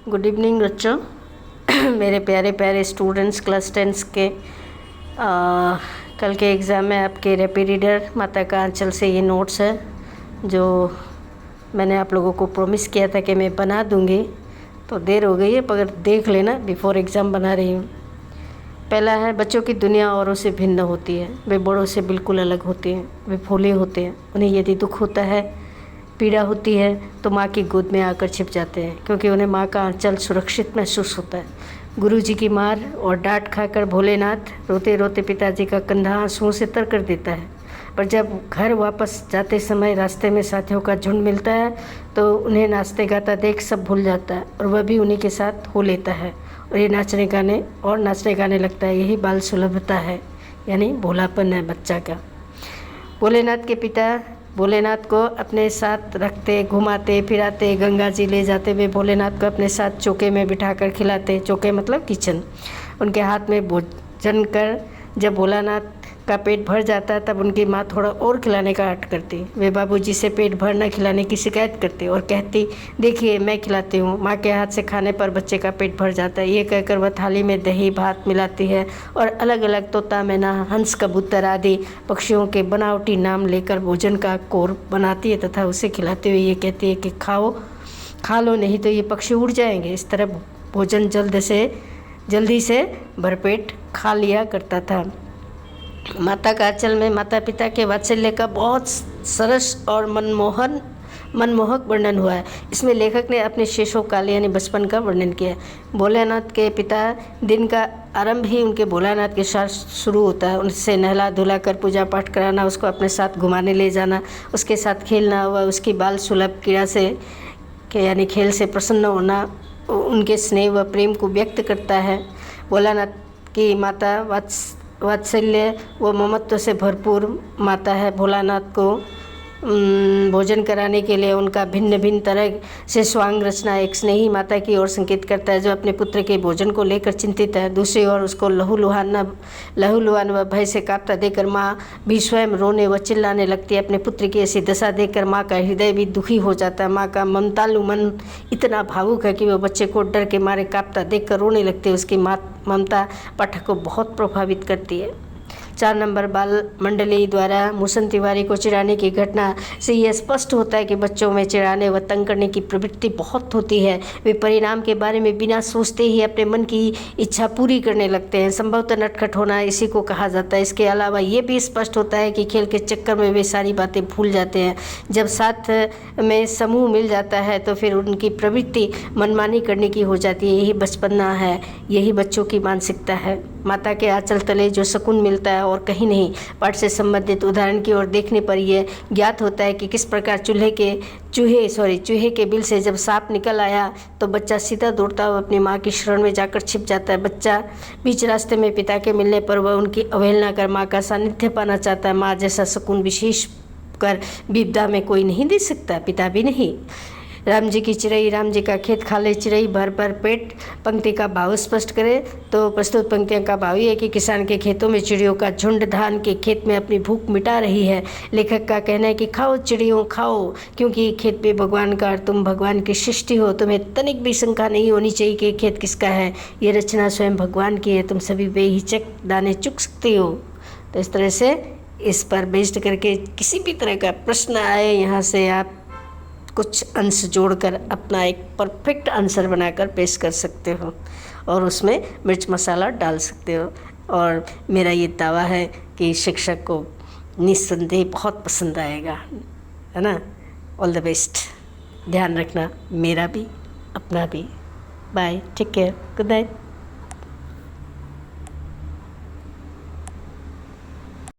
Good evening बच्चों। मेरे प्यारे प्यारे स्टूडेंट्स क्लास 10 के कल के एग्ज़ाम में आपके रैपिड रीडर माता का आंचल से ये नोट्स है जो मैंने आप लोगों को प्रॉमिस किया था कि मैं बना दूंगी। तो देर हो गई है पर देख लेना, बिफोर एग्ज़ाम बना रही हूँ। पहला है, बच्चों की दुनिया औरों से भिन्न होती है। वे बड़ों से बिल्कुल अलग होते हैं। वे भोले होते हैं। उन्हें यदि दुख होता है, पीड़ा होती है तो माँ की गोद में आकर छिप जाते हैं, क्योंकि उन्हें माँ का आंचल सुरक्षित महसूस होता है। गुरुजी की मार और डांट खाकर भोलेनाथ रोते रोते पिताजी का कंधा आंसुओं से तर कर देता है। पर जब घर वापस जाते समय रास्ते में साथियों का झुंड मिलता है तो उन्हें नाचते गाता देख सब भूल जाता है और वह भी उन्हीं के साथ हो लेता है और ये नाचने गाने लगता है। यही बाल सुलभता है, यानी भोलापन है बच्चा का। भोलेनाथ के पिता भोलेनाथ को अपने साथ रखते, घुमाते फिराते, गंगा जी ले जाते। वे भोलेनाथ को अपने साथ चौके में बिठाकर खिलाते। चौके मतलब किचन। उनके हाथ में भोजन कर जब भोलानाथ का पेट भर जाता तब उनकी माँ थोड़ा और खिलाने का हट करती। वे बाबूजी से पेट भर न खिलाने की शिकायत करती और कहती, देखिए मैं खिलाती हूँ। माँ के हाथ से खाने पर बच्चे का पेट भर जाता है। ये कहकर वह थाली में दही भात मिलाती है और अलग अलग तोता, मैना, हंस, कबूतर आदि पक्षियों के बनावटी नाम लेकर भोजन का कौर बनाती है तथा उसे खिलाते हुए ये कहती है कि खा लो, नहीं तो ये पक्षी उड़ जाएंगे। इस तरह भोजन जल्दी से भरपेट खा लिया करता था। माता का आंचल में माता पिता के वात्सल्य का बहुत सरस और मनमोहक वर्णन हुआ है। इसमें लेखक ने अपने शैशव काल यानी बचपन का वर्णन किया है। भोलेनाथ के पिता दिन का आरंभ ही उनके भोलानाथ के साथ शुरू होता है। उनसे नहला धुला कर पूजा पाठ कराना, उसको अपने साथ घुमाने ले जाना, उसके साथ खेलना, व उसकी बाल सुलभ क्रीड़ा से यानी खेल से प्रसन्न होना उनके स्नेह व प्रेम को व्यक्त करता है। भोलानाथ की माता वात्सल्य व ममत्व से भरपूर माता है। भोलानाथ को भोजन कराने के लिए उनका भिन्न भिन्न तरह से स्वांग रचना एक स्नेही माता की ओर संकेत करता है, जो अपने पुत्र के भोजन को लेकर चिंतित है। दूसरी ओर उसको लहूलुहान व भय से कांपता देखकर माँ भी स्वयं रोने व चिल्लाने लगती है। अपने पुत्र की ऐसी दशा देखकर माँ का हृदय भी दुखी हो जाता है। माँ का ममतालु मन इतना भावुक है कि वह बच्चे को डर के मारे कांपता देखकर रोने लगती है। उसकी ममता पाठक को बहुत प्रभावित करती है। 4 नंबर, बाल मंडली द्वारा मूसन तिवारी को चिढ़ाने की घटना से यह स्पष्ट होता है कि बच्चों में चिढ़ाने व तंग करने की प्रवृत्ति बहुत होती है। वे परिणाम के बारे में बिना सोचते ही अपने मन की इच्छा पूरी करने लगते हैं। संभवतः नटखट होना इसी को कहा जाता है। इसके अलावा ये भी स्पष्ट होता है कि खेल के चक्कर में वे सारी बातें भूल जाते हैं। जब साथ में समूह मिल जाता है तो फिर उनकी प्रवृत्ति मनमानी करने की हो जाती है। यही बचपना है, यही बच्चों की मानसिकता है। माता के आंचल तले जो सुकून मिलता है और कहीं नहीं। पाठ से संबंधित उदाहरण की ओर देखने पर यह ज्ञात होता है कि किस प्रकार चूहे के बिल से जब सांप निकल आया तो बच्चा सीधा दौड़ता हुआ अपनी माँ की शरण में जाकर छिप जाता है। बच्चा बीच रास्ते में पिता के मिलने पर वह उनकी अवहेलना कर माँ का सानिध्य पाना चाहता है। माँ जैसा सुकून विशेष कर विपदा में कोई नहीं दे सकता, पिता भी नहीं। राम जी की चिड़ई, राम जी का खेत खा ले चिड़ई, भर भर पेट पंक्ति का भाव स्पष्ट करे तो प्रस्तुत पंक्तियों का भाव ये है कि किसान के खेतों में चिड़ियों का झुंड धान के खेत में अपनी भूख मिटा रही है। लेखक का कहना है कि खाओ चिड़ियों खाओ, क्योंकि खेत पे भगवान का और तुम भगवान की सृष्टि हो। तुम्हें तनिक भी शंका नहीं होनी चाहिए कि खेत किसका है। ये रचना स्वयं भगवान की है। तुम सभी बेहिचक दाने चुग सकती हो। तो इस तरह से इस पर बेस्ड करके किसी भी तरह का प्रश्न आए, यहाँ से आप कुछ अंश जोड़कर अपना एक परफेक्ट आंसर बनाकर पेश कर सकते हो और उसमें मिर्च मसाला डाल सकते हो। और मेरा ये दावा है कि शिक्षक को निस्संदेह बहुत पसंद आएगा, है ना। All the best. ध्यान रखना, मेरा भी अपना भी। Bye, take care, good night.